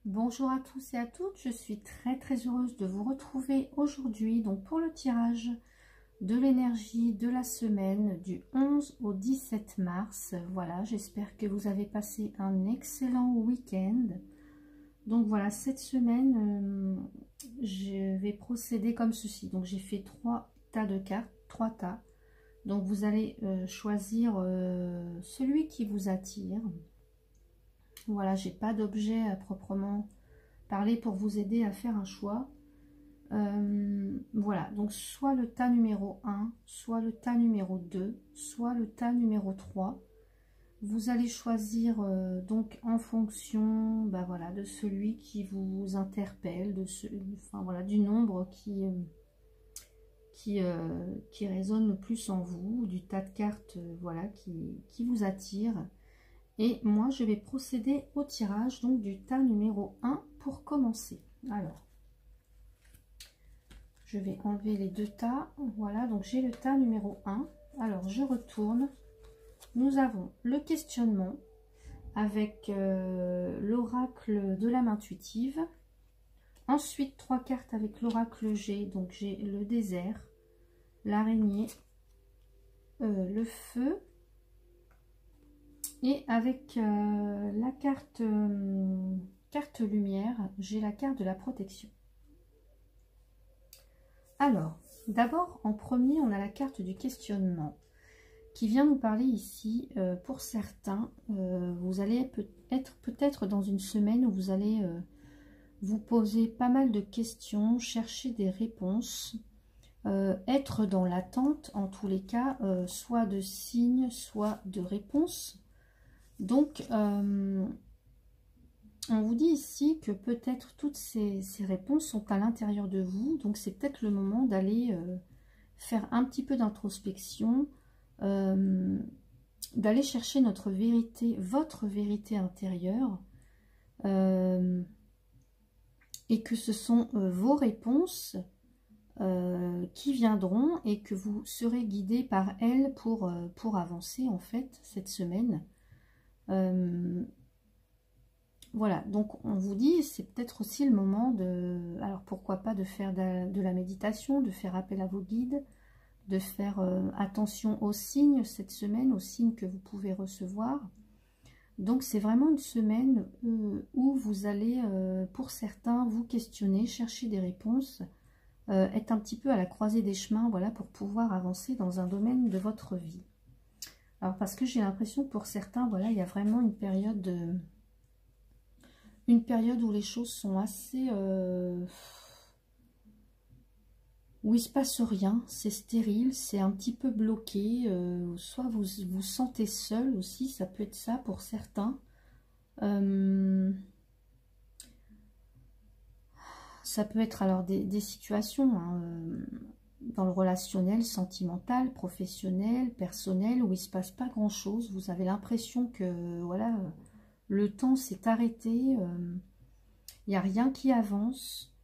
Bonjour à tous et à toutes, je suis très heureuse de vous retrouver aujourd'hui donc pour le tirage de l'énergie de la semaine du 11 au 17 mars. Voilà, j'espère que vous avez passé un excellent week-end. Donc voilà, cette semaine, je vais procéder comme ceci. Donc j'ai fait 3 tas de cartes, 3 tas. Donc vous allez choisir celui qui vous attire. Voilà, j'ai pas d'objet à proprement parler pour vous aider à faire un choix. Voilà, donc soit le tas numéro 1, soit le tas numéro 2, soit le tas numéro 3. Vous allez choisir donc en fonction voilà, de celui qui vous interpelle, enfin, voilà, du nombre qui résonne le plus en vous, du tas de cartes voilà, qui vous attire. Et moi, je vais procéder au tirage donc du tas numéro 1 pour commencer. Alors, je vais enlever les deux tas. Voilà, donc j'ai le tas numéro 1. Alors, je retourne. Nous avons le questionnement avec l'oracle de l'âme intuitive. Ensuite, 3 cartes avec l'oracle G. Donc, j'ai le désert, l'araignée, le feu. Et avec la carte lumière, j'ai la carte de la protection. Alors, d'abord, en premier, on a la carte du questionnement qui vient nous parler ici. Pour certains, vous allez être peut-être dans une semaine où vous allez vous poser pas mal de questions, chercher des réponses, être dans l'attente, en tous les cas, soit de signes, soit de réponses. Donc, on vous dit ici que peut-être toutes ces réponses sont à l'intérieur de vous. Donc, c'est peut-être le moment d'aller faire un petit peu d'introspection, d'aller chercher notre vérité, votre vérité intérieure, et que ce sont vos réponses qui viendront et que vous serez guidé par elles pour avancer en fait cette semaine. Voilà, donc on vous dit, c'est peut-être aussi le moment de, alors pourquoi pas de faire de la méditation, de faire appel à vos guides, de faire attention aux signes cette semaine, aux signes que vous pouvez recevoir. Donc c'est vraiment une semaine où vous allez, pour certains, vous questionner, chercher des réponses, être un petit peu à la croisée des chemins, voilà, pour pouvoir avancer dans un domaine de votre vie. Alors parce que j'ai l'impression que pour certains, voilà, il y a vraiment une période où les choses sont assez... où il se passe rien, c'est stérile, c'est un petit peu bloqué. Soit vous vous sentez seul aussi, ça peut être ça pour certains. Ça peut être alors des situations... hein, dans le relationnel, sentimental, professionnel, personnel, où il ne se passe pas grand-chose. Vous avez l'impression que voilà, le temps s'est arrêté, il n'y a rien qui avance.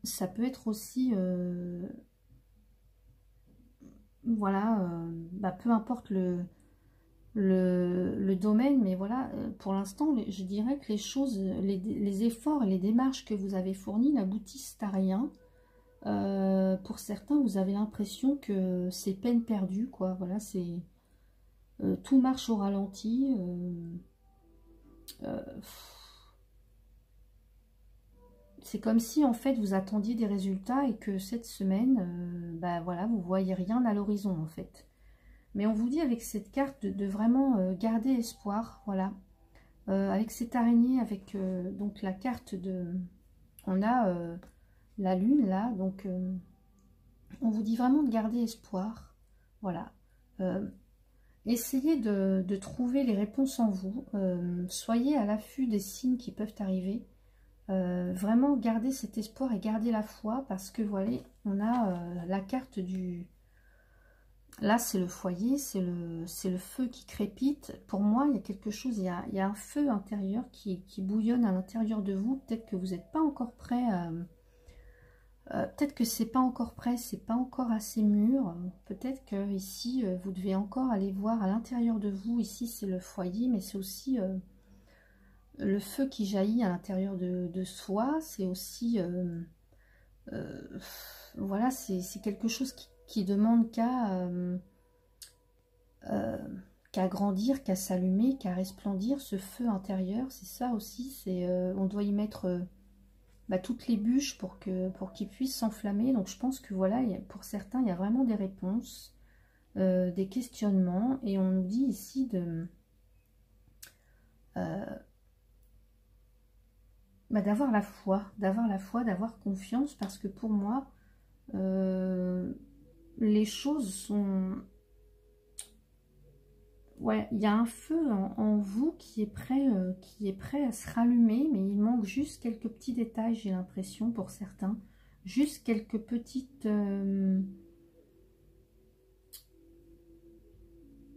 Ça peut être aussi, voilà, peu importe le domaine, mais voilà, pour l'instant, je dirais que les choses, les efforts et les démarches que vous avez fournis n'aboutissent à rien. Pour certains, vous avez l'impression que c'est peine perdue, quoi. Voilà, c'est tout marche au ralenti. C'est comme si en fait vous attendiez des résultats et que cette semaine, voilà, vous voyez rien à l'horizon en fait. Mais on vous dit avec cette carte de vraiment garder espoir, voilà. Avec cette araignée, avec donc la carte de... On a la lune là, donc on vous dit vraiment de garder espoir, voilà. Essayez de trouver les réponses en vous, soyez à l'affût des signes qui peuvent arriver. Vraiment gardez cet espoir et gardez la foi, parce que voilà, on a la carte du... Là, c'est le foyer, c'est le feu qui crépite. Pour moi, il y a quelque chose, il y a un feu intérieur qui bouillonne à l'intérieur de vous. Peut-être que vous n'êtes pas encore prêt, peut-être que c'est pas encore prêt, c'est pas encore assez mûr. Peut-être que ici, vous devez encore aller voir à l'intérieur de vous. Ici, c'est le foyer, mais c'est aussi le feu qui jaillit à l'intérieur de soi, c'est aussi, voilà, c'est quelque chose qui demande qu'à grandir, qu'à s'allumer, qu'à resplendir, ce feu intérieur. C'est ça aussi, on doit y mettre toutes les bûches pour qu'il puisse s'enflammer. Donc je pense que voilà, pour certains, il y a vraiment des réponses, des questionnements, et on nous dit ici d'avoir la foi, d'avoir confiance, parce que pour moi, les choses sont... Ouais, il y a un feu en vous qui est prêt à se rallumer, mais il manque juste quelques petits détails, j'ai l'impression, pour certains. Juste quelques petites...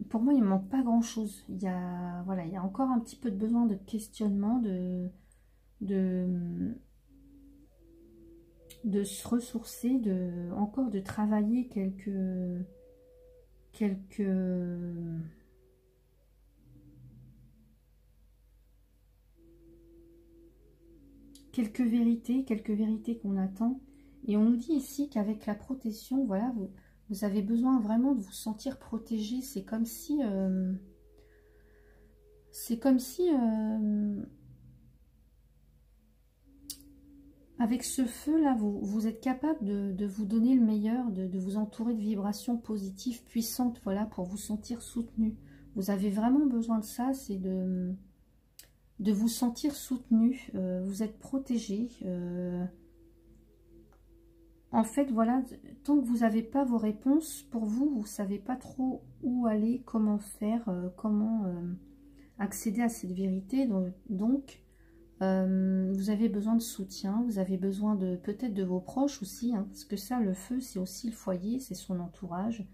Pour moi, il ne manque pas grand-chose. Voilà, il y a encore un petit peu de besoin de questionnement, de se ressourcer, encore de travailler quelques vérités qu'on attend. Et on nous dit ici qu'avec la protection, voilà, vous avez besoin vraiment de vous sentir protégé. C'est comme si... avec ce feu-là, vous êtes capable de vous donner le meilleur, de vous entourer de vibrations positives, puissantes, voilà, pour vous sentir soutenu. Vous avez vraiment besoin de ça, c'est de vous sentir soutenu. Vous êtes protégé. En fait, voilà, tant que vous n'avez pas vos réponses, pour vous, vous ne savez pas trop où aller, comment faire, comment accéder à cette vérité. Donc vous avez besoin de soutien, vous avez besoin peut-être de vos proches aussi, hein, parce que ça, le feu, c'est aussi le foyer, c'est son entourage,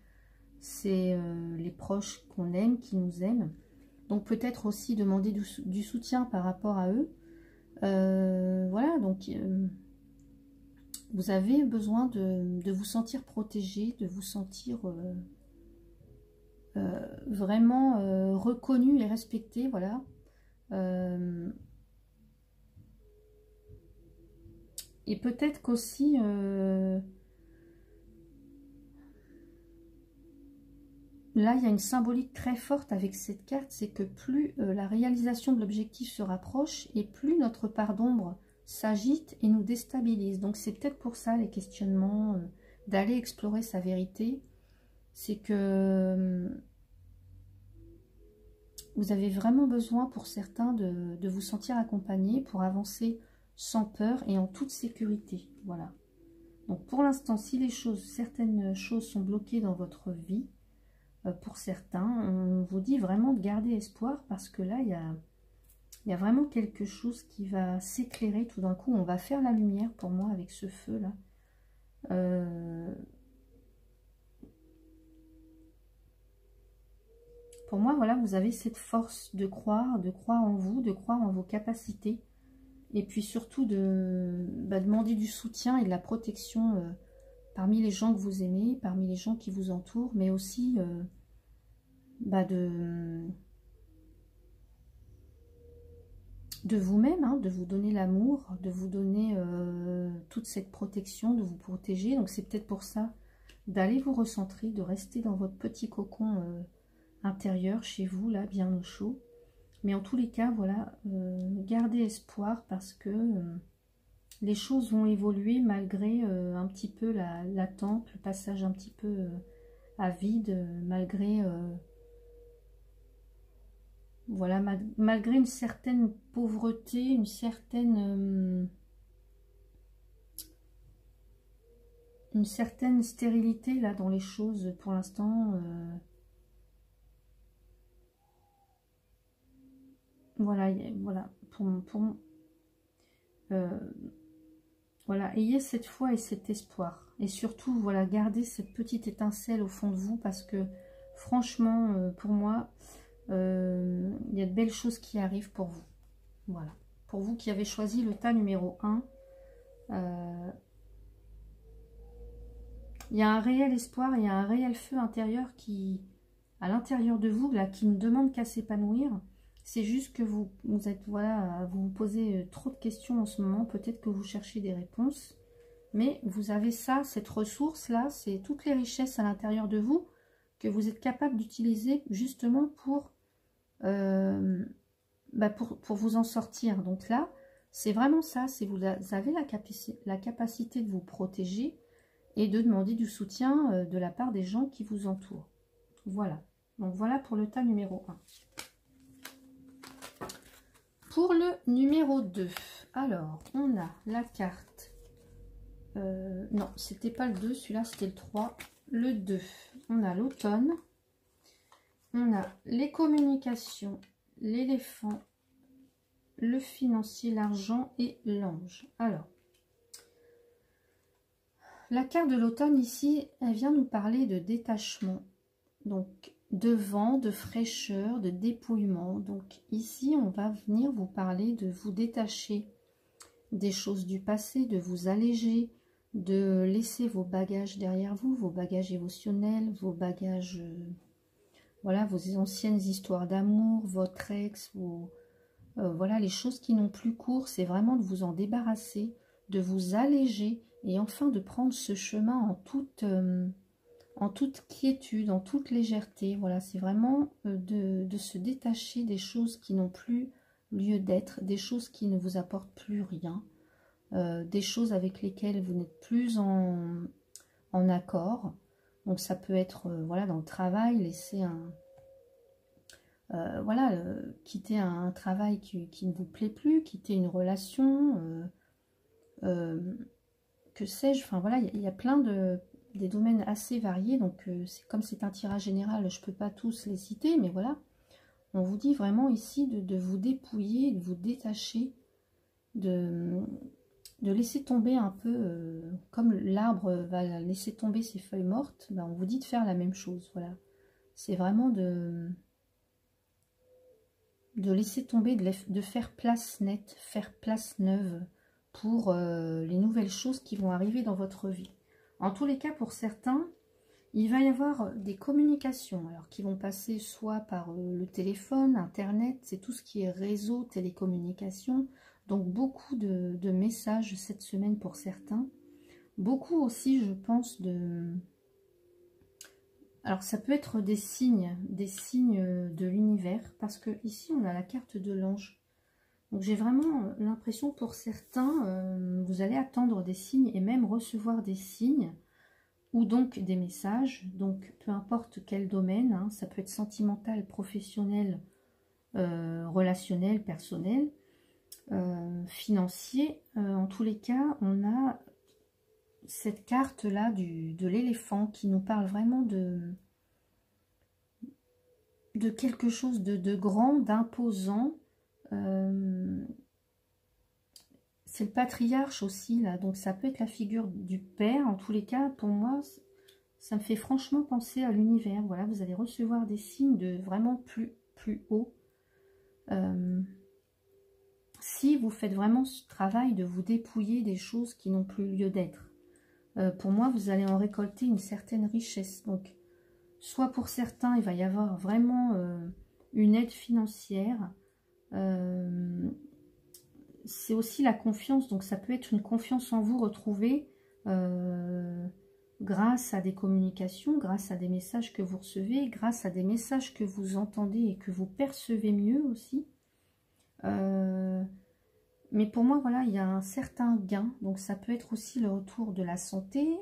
c'est les proches qu'on aime, qui nous aiment. Donc peut-être aussi demander du soutien par rapport à eux. Voilà, donc vous avez besoin de vous sentir protégé, de vous sentir vraiment reconnu et respecté, voilà. Et peut-être qu'aussi, là, il y a une symbolique très forte avec cette carte, c'est que plus la réalisation de l'objectif se rapproche, et plus notre part d'ombre s'agite et nous déstabilise. Donc c'est peut-être pour ça les questionnements, d'aller explorer sa vérité. C'est que vous avez vraiment besoin, pour certains, de vous sentir accompagné pour avancer sans peur et en toute sécurité. Voilà. Donc pour l'instant, si certaines choses sont bloquées dans votre vie, pour certains, on vous dit vraiment de garder espoir, parce que là, il y a vraiment quelque chose qui va s'éclairer tout d'un coup. On va faire la lumière, pour moi, avec ce feu-là. Pour moi, voilà, vous avez cette force de croire en vous, de croire en vos capacités. Et puis surtout de demander du soutien et de la protection parmi les gens que vous aimez, parmi les gens qui vous entourent, mais aussi de vous-même, hein, de vous donner l'amour, de vous donner toute cette protection, de vous protéger. Donc c'est peut-être pour ça d'aller vous recentrer, de rester dans votre petit cocon intérieur, chez vous, là, bien au chaud. Mais en tous les cas, voilà, gardez espoir, parce que les choses vont évoluer malgré un petit peu l'attente, le passage un petit peu à vide, malgré voilà, malgré une certaine pauvreté, une certaine stérilité là dans les choses pour l'instant. Voilà, voilà, voilà, ayez cette foi et cet espoir. Et surtout, voilà, gardez cette petite étincelle au fond de vous, parce que franchement, pour moi, il y a de belles choses qui arrivent pour vous. Voilà. Pour vous qui avez choisi le tas numéro 1, il y a un réel espoir, il y a un réel feu intérieur à l'intérieur de vous, là, qui ne demande qu'à s'épanouir. C'est juste que vous êtes, voilà, vous vous posez trop de questions en ce moment. Peut-être que vous cherchez des réponses. Mais vous avez ça, cette ressource-là, c'est toutes les richesses à l'intérieur de vous que vous êtes capable d'utiliser justement pour vous en sortir. Donc là, c'est vraiment ça. C'est vous avez la capacité de vous protéger et de demander du soutien de la part des gens qui vous entourent. Voilà. Donc voilà pour le tas numéro 1. Pour le numéro 2, alors, on a la carte. Non, c'était pas le 2, celui-là, c'était le 3. Le 2, on a l'automne. On a les communications, l'éléphant, le financier, l'argent et l'ange. Alors, la carte de l'automne ici, elle vient nous parler de détachement. Donc, de vent, de fraîcheur, de dépouillement. Donc ici, on va venir vous parler de vous détacher des choses du passé, de vous alléger, de laisser vos bagages derrière vous, vos bagages émotionnels, vos bagages, voilà, vos anciennes histoires d'amour, votre ex, voilà, les choses qui n'ont plus cours, c'est vraiment de vous en débarrasser, de vous alléger et enfin de prendre ce chemin en toute quiétude, en toute légèreté. Voilà, c'est vraiment de se détacher des choses qui n'ont plus lieu d'être, des choses qui ne vous apportent plus rien, des choses avec lesquelles vous n'êtes plus en accord. Donc ça peut être, voilà, dans le travail, laisser voilà, quitter un travail qui ne vous plaît plus, quitter une relation, que sais-je, enfin voilà, il y a plein des domaines assez variés, donc comme c'est un tirage général, je ne peux pas tous les citer, mais voilà, on vous dit vraiment ici de vous dépouiller, de vous détacher, de laisser tomber un peu, comme l'arbre va laisser tomber ses feuilles mortes, ben on vous dit de faire la même chose, voilà. C'est vraiment de laisser tomber, de faire place nette, faire place neuve pour les nouvelles choses qui vont arriver dans votre vie. En tous les cas, pour certains, il va y avoir des communications alors qui vont passer soit par le téléphone, internet, c'est tout ce qui est réseau, télécommunications, donc beaucoup de messages cette semaine pour certains. Beaucoup aussi, je pense, alors ça peut être des signes de l'univers, parce que ici on a la carte de l'ange. Donc j'ai vraiment l'impression pour certains, vous allez attendre des signes et même recevoir des signes, ou donc des messages, donc peu importe quel domaine, hein, ça peut être sentimental, professionnel, relationnel, personnel, financier. En tous les cas, on a cette carte-là de l'éléphant qui nous parle vraiment de quelque chose de grand, d'imposant. C'est le patriarche aussi, là, donc ça peut être la figure du père. En tous les cas, pour moi, ça me fait franchement penser à l'univers. Voilà, vous allez recevoir des signes de vraiment plus haut. Si vous faites vraiment ce travail de vous dépouiller des choses qui n'ont plus lieu d'être. Pour moi, vous allez en récolter une certaine richesse. Donc, soit pour certains, il va y avoir vraiment une aide financière. C'est aussi la confiance. Donc, ça peut être une confiance en vous retrouvée grâce à des communications, grâce à des messages que vous recevez, grâce à des messages que vous entendez et que vous percevez mieux aussi. Mais pour moi, voilà, il y a un certain gain. Donc, ça peut être aussi le retour de la santé,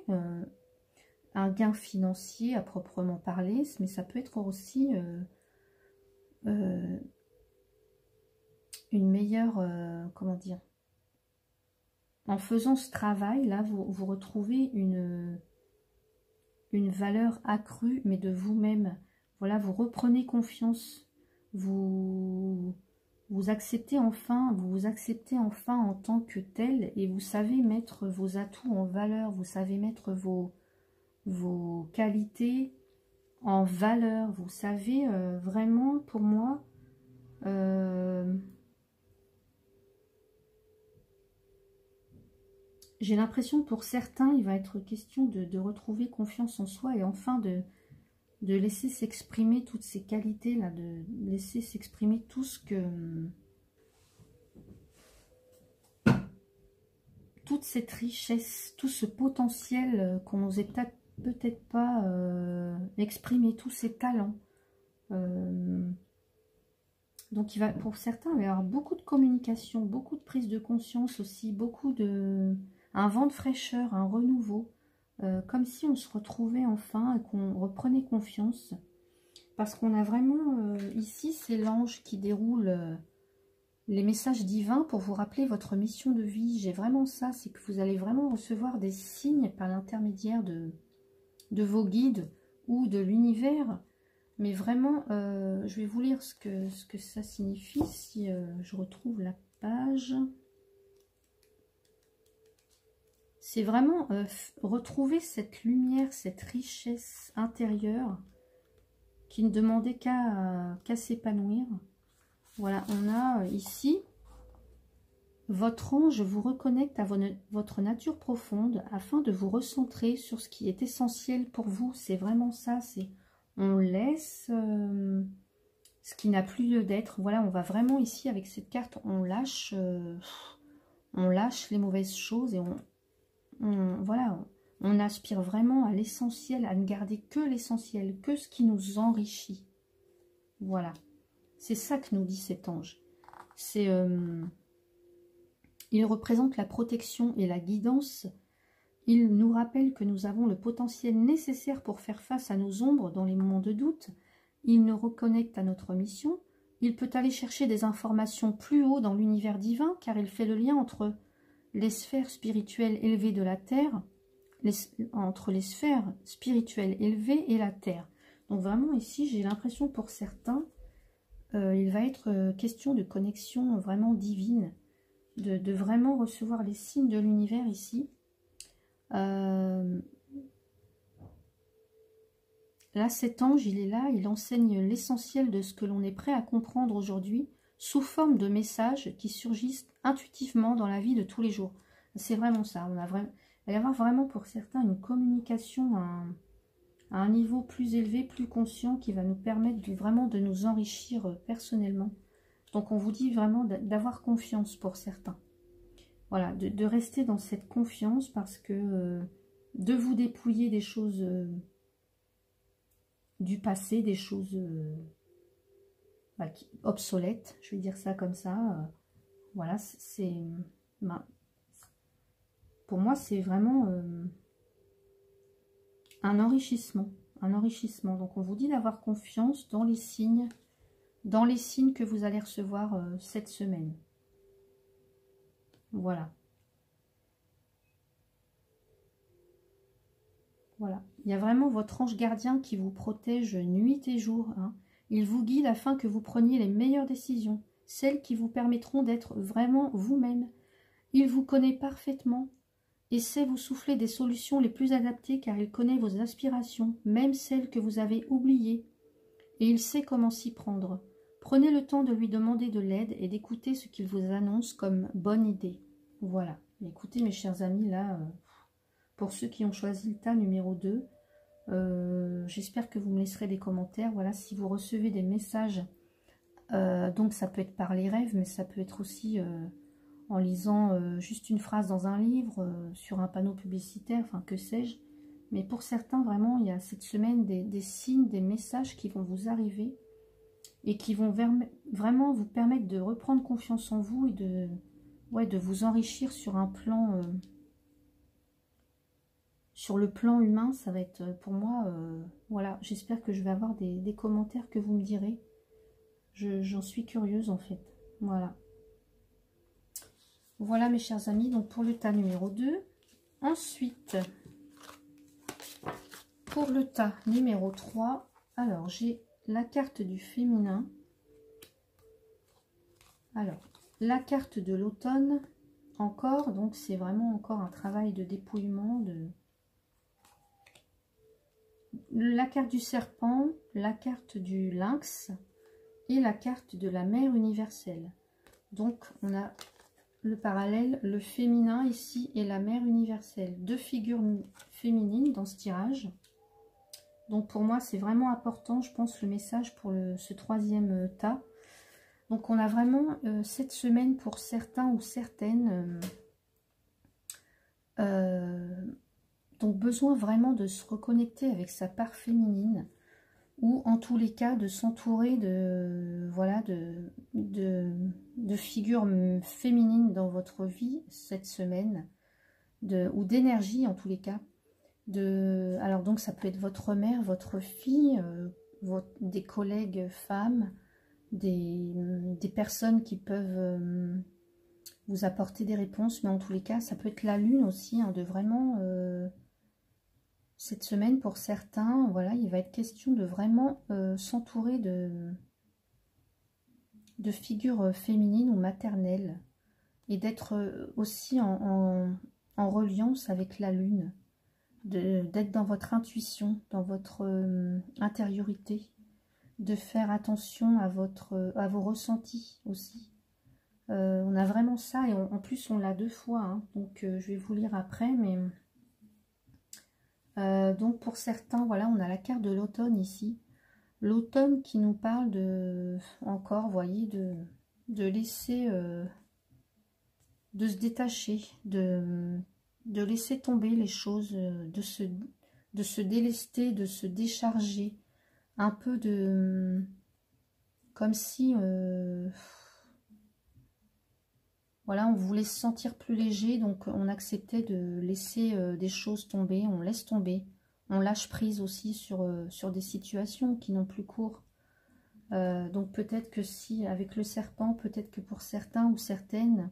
un gain financier à proprement parler, mais ça peut être aussi une meilleure, comment dire, en faisant ce travail, là, vous retrouvez une valeur accrue, mais de vous-même. Voilà, vous reprenez confiance, vous acceptez enfin, en tant que tel, et vous savez mettre vos atouts en valeur, vous savez mettre vos qualités en valeur, vous savez vraiment, pour moi, j'ai l'impression pour certains, il va être question de retrouver confiance en soi et enfin de laisser s'exprimer toutes ces qualités-là, de laisser s'exprimer tout ce que... toute cette richesse, tout ce potentiel qu'on n'osait peut-être pas exprimer, tous ces talents. Donc pour certains, il va y avoir beaucoup de communication, beaucoup de prise de conscience aussi, un vent de fraîcheur, un renouveau, comme si on se retrouvait enfin et qu'on reprenait confiance. Parce qu'on a vraiment, ici, c'est l'ange qui déroule les messages divins pour vous rappeler votre mission de vie. J'ai vraiment ça, c'est que vous allez vraiment recevoir des signes par l'intermédiaire de vos guides ou de l'univers. Mais vraiment, je vais vous lire ce que ça signifie si je retrouve la page. C'est vraiment retrouver cette lumière, cette richesse intérieure qui ne demandait qu'à s'épanouir. Voilà, on a ici, votre ange vous reconnecte à votre nature profonde afin de vous recentrer sur ce qui est essentiel pour vous. C'est vraiment ça, c'est... On laisse ce qui n'a plus lieu d'être. Voilà, on va vraiment ici, avec cette carte, on lâche les mauvaises choses et voilà, on aspire vraiment à l'essentiel, à ne garder que l'essentiel, que ce qui nous enrichit. Voilà, c'est ça que nous dit cet ange. Il représente la protection et la guidance. Il nous rappelle que nous avons le potentiel nécessaire pour faire face à nos ombres dans les moments de doute. Il nous reconnecte à notre mission. Il peut aller chercher des informations plus haut dans l'univers divin, car il fait le lien entre les sphères spirituelles élevées de la Terre, entre les sphères spirituelles élevées et la Terre. Donc vraiment ici, j'ai l'impression pour certains, il va être question de connexion vraiment divine, de vraiment recevoir les signes de l'univers ici. Là, cet ange, il est là, il enseigne l'essentiel de ce que l'on est prêt à comprendre aujourd'hui sous forme de messages qui surgissent intuitivement dans la vie de tous les jours. C'est vraiment ça. Il va y avoir vraiment pour certains une communication à un niveau plus élevé, plus conscient, qui va nous permettre vraiment de nous enrichir personnellement. Donc on vous dit vraiment d'avoir confiance pour certains. Voilà, de rester dans cette confiance parce que de vous dépouiller des choses du passé, des choses obsolètes, je vais dire ça comme ça. Voilà, pour moi, c'est vraiment un enrichissement. Donc on vous dit d'avoir confiance dans les signes que vous allez recevoir cette semaine. Voilà. Voilà. Il y a vraiment votre ange gardien qui vous protège nuit et jour. Hein. Il vous guide afin que vous preniez les meilleures décisions, celles qui vous permettront d'être vraiment vous-même. Il vous connaît parfaitement et sait vous souffler des solutions les plus adaptées car il connaît vos aspirations, même celles que vous avez oubliées. Et il sait comment s'y prendre. Prenez le temps de lui demander de l'aide et d'écouter ce qu'il vous annonce comme bonne idée. Voilà. Écoutez mes chers amis, là, pour ceux qui ont choisi le tas numéro 2, j'espère que vous me laisserez des commentaires. Voilà, si vous recevez des messages, donc ça peut être par les rêves, mais ça peut être aussi en lisant juste une phrase dans un livre, sur un panneau publicitaire, enfin que sais-je. Mais pour certains, vraiment, il y a cette semaine des signes, des messages qui vont vous arriver et qui vont vraiment vous permettre de reprendre confiance en vous et de vous enrichir sur un plan, sur le plan humain. Ça va être pour moi, voilà, j'espère que je vais avoir des commentaires que vous me direz. J'en suis curieuse en fait, voilà. Voilà mes chers amis, donc pour le tas numéro 2. Ensuite, pour le tas numéro 3, alors j'ai la carte du féminin. Alors, la carte de l'automne, encore, donc c'est vraiment encore un travail de dépouillement. La carte du serpent, la carte du lynx et la carte de la mère universelle. Donc, on a le parallèle, le féminin ici et la mère universelle. Deux figures féminines dans ce tirage. Donc pour moi, c'est vraiment important, je pense, le message pour ce troisième tas. Donc on a vraiment cette semaine pour certains ou certaines, donc besoin vraiment de se reconnecter avec sa part féminine, ou en tous les cas de s'entourer de, voilà, de figures féminines dans votre vie cette semaine, ou d'énergie en tous les cas. Alors donc ça peut être votre mère, votre fille, des collègues femmes, des personnes qui peuvent vous apporter des réponses, mais en tous les cas ça peut être la lune aussi, hein, de vraiment cette semaine pour certains, voilà, il va être question de vraiment s'entourer de figures féminines ou maternelles, et d'être aussi en reliance avec la lune, d'être dans votre intuition, dans votre intériorité, de faire attention à vos ressentis aussi. On a vraiment ça, et en plus on l'a 2 fois, hein, donc je vais vous lire après, mais donc pour certains, voilà, on a la carte de l'automne ici. L'automne qui nous parle de, encore, voyez, de laisser, de se détacher, de laisser tomber les choses, de se délester, de se décharger, un peu comme si, voilà, on voulait se sentir plus léger, donc on acceptait de laisser des choses tomber, on laisse tomber, on lâche prise aussi sur des situations qui n'ont plus cours. Donc peut-être que si, avec le serpent, peut-être que pour certains ou certaines,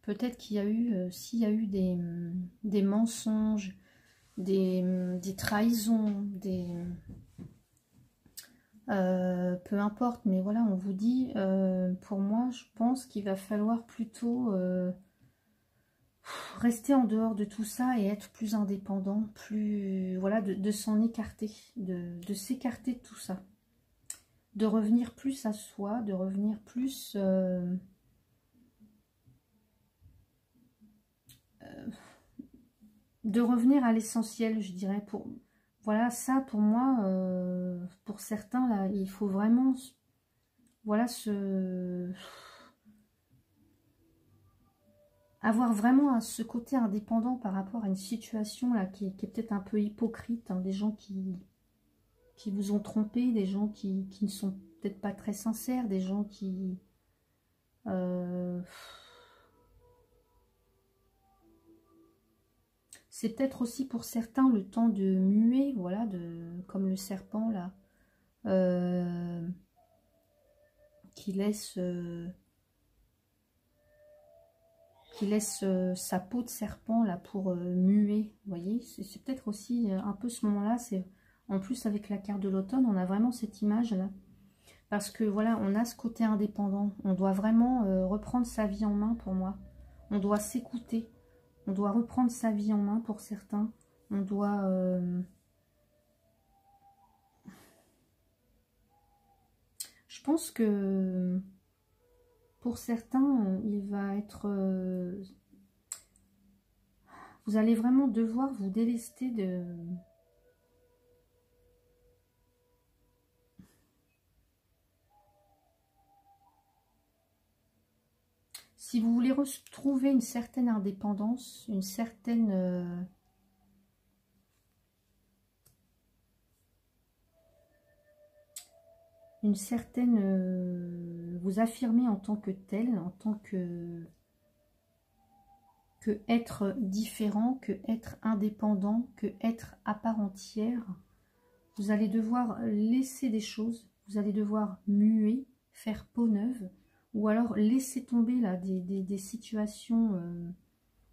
peut-être qu'il y a eu, s'il y a eu des mensonges, des trahisons, peu importe, mais voilà, on vous dit, pour moi, je pense qu'il va falloir plutôt rester en dehors de tout ça et être plus indépendant, plus, voilà, de s'en écarter, de s'écarter de tout ça, de revenir plus à soi, de revenir plus de revenir à l'essentiel, je dirais. Voilà, ça pour moi, pour certains, là, il faut vraiment, voilà, avoir vraiment ce côté indépendant par rapport à une situation là qui est peut-être un peu hypocrite, hein, des gens qui vous ont trompé, des gens qui ne sont peut-être pas très sincères, des gens qui... c'est peut-être aussi pour certains le temps de muer, voilà, comme le serpent là, qui laisse sa peau de serpent là pour muer, vous voyez, c'est peut-être aussi un peu ce moment-là. C'est en plus avec la carte de l'automne, on a vraiment cette image là, parce que voilà, on a ce côté indépendant, on doit vraiment reprendre sa vie en main. Pour moi, on doit s'écouter, on doit reprendre sa vie en main. Pour certains, on doit je pense que pour certains, il va être... vous allez vraiment devoir vous délester de... Si vous voulez retrouver une certaine indépendance, une certaine... vous affirmer en tant que tel, en tant que être différent, que être indépendant, que être à part entière. Vous allez devoir laisser des choses, vous allez devoir muer, faire peau neuve, ou alors laisser tomber là des situations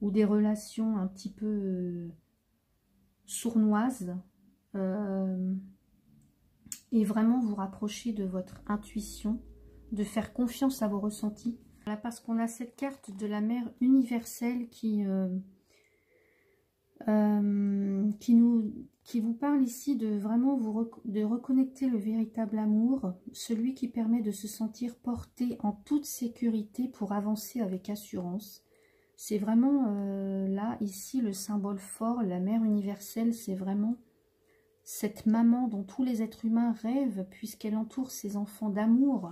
ou des relations un petit peu sournoises, et vraiment vous rapprocher de votre intuition, de faire confiance à vos ressentis. Voilà, parce qu'on a cette carte de la mère universelle qui vous parle ici de vraiment de reconnecter le véritable amour, celui qui permet de se sentir porté en toute sécurité pour avancer avec assurance. C'est vraiment là, ici, le symbole fort, la mère universelle, c'est vraiment cette maman dont tous les êtres humains rêvent, puisqu'elle entoure ses enfants d'amour,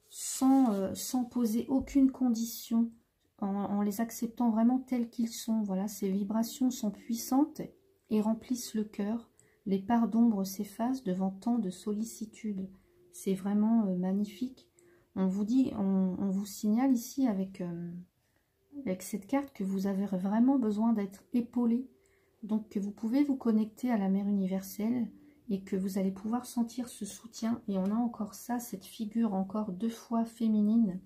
sans poser aucune condition, en les acceptant vraiment tels qu'ils sont. Voilà, ces vibrations sont puissantes et remplissent le cœur. Les parts d'ombre s'effacent devant tant de sollicitude. C'est vraiment magnifique. On vous dit, on vous signale ici avec cette carte que vous avez vraiment besoin d'être épaulé. Donc que vous pouvez vous connecter à la mère universelle et que vous allez pouvoir sentir ce soutien. Et on a encore ça, cette figure encore 2 fois féminine.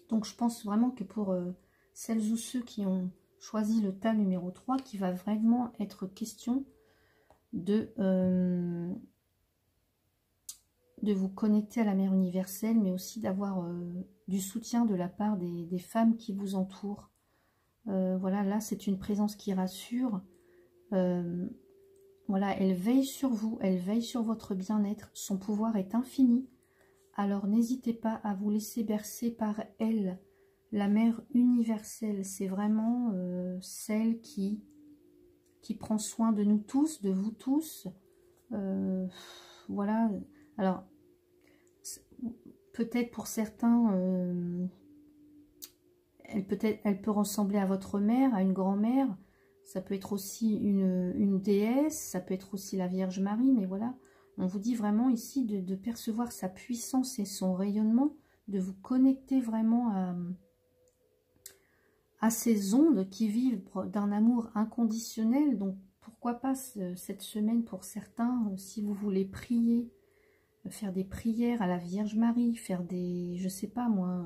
Donc je pense vraiment que pour celles ou ceux qui ont choisi le tas numéro 3, qui va vraiment être question de vous connecter à la mère universelle, mais aussi d'avoir du soutien de la part des femmes qui vous entourent. Voilà, là c'est une présence qui rassure. Voilà, elle veille sur vous, elle veille sur votre bien-être. Son pouvoir est infini. Alors n'hésitez pas à vous laisser bercer par elle. La mère universelle, c'est vraiment celle qui prend soin de nous tous, de vous tous. Voilà, alors peut-être pour certains, elle peut ressembler à votre mère, à une grand-mère. Ça peut être aussi une déesse, ça peut être aussi la Vierge Marie, mais voilà. On vous dit vraiment ici de percevoir sa puissance et son rayonnement, de vous connecter vraiment à ces ondes qui vibrent d'un amour inconditionnel. Donc pourquoi pas cette semaine pour certains, si vous voulez prier, faire des prières à la Vierge Marie, faire des, je sais pas moi,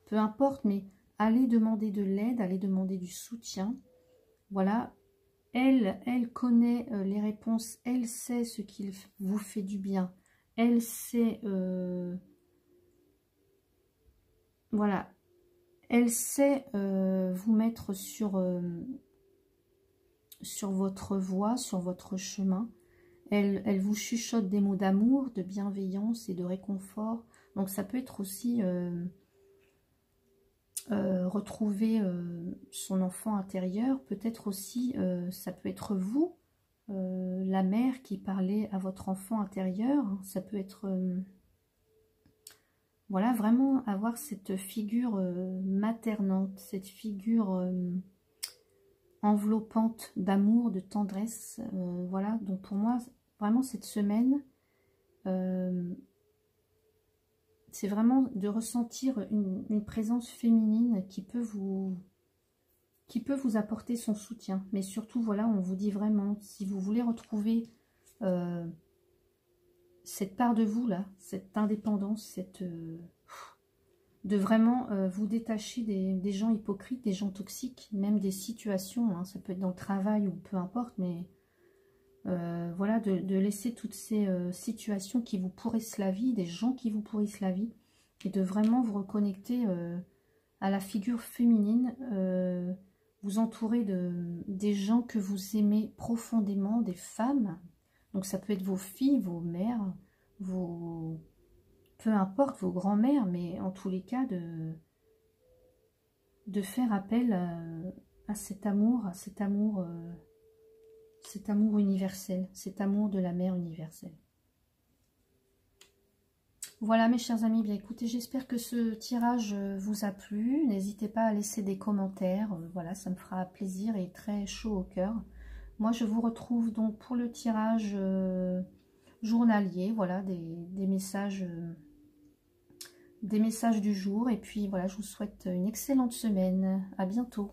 peu importe, mais allez demander de l'aide, allez demander du soutien. Voilà. Elle connaît les réponses, elle sait ce qui vous fait du bien, elle sait, voilà, elle sait vous mettre sur votre voie, sur votre chemin. Elle vous chuchote des mots d'amour, de bienveillance et de réconfort. Donc ça peut être aussi retrouver son enfant intérieur, peut-être aussi, ça peut être vous, la mère qui parlait à votre enfant intérieur, ça peut être, voilà, vraiment avoir cette figure maternante, cette figure enveloppante d'amour, de tendresse, voilà, donc pour moi, vraiment cette semaine, c'est vraiment de ressentir une présence féminine qui peut vous apporter son soutien. Mais surtout, voilà, on vous dit vraiment, si vous voulez retrouver cette part de vous, là, cette indépendance, de vraiment vous détacher des gens hypocrites, des gens toxiques, même des situations, hein, ça peut être dans le travail ou peu importe, mais voilà, de laisser toutes ces situations qui vous pourrissent la vie, des gens qui vous pourrissent la vie, et de vraiment vous reconnecter à la figure féminine, vous entourer des gens que vous aimez profondément, des femmes. Donc ça peut être vos filles, vos mères, peu importe, vos grands-mères, mais en tous les cas de faire appel à cet amour, cet amour universel, cet amour de la mère universelle. Voilà mes chers amis, bien écoutez, j'espère que ce tirage vous a plu. N'hésitez pas à laisser des commentaires, voilà, ça me fera plaisir et très chaud au cœur. Moi je vous retrouve donc pour le tirage journalier, voilà, des messages du jour. Et puis voilà, je vous souhaite une excellente semaine, à bientôt.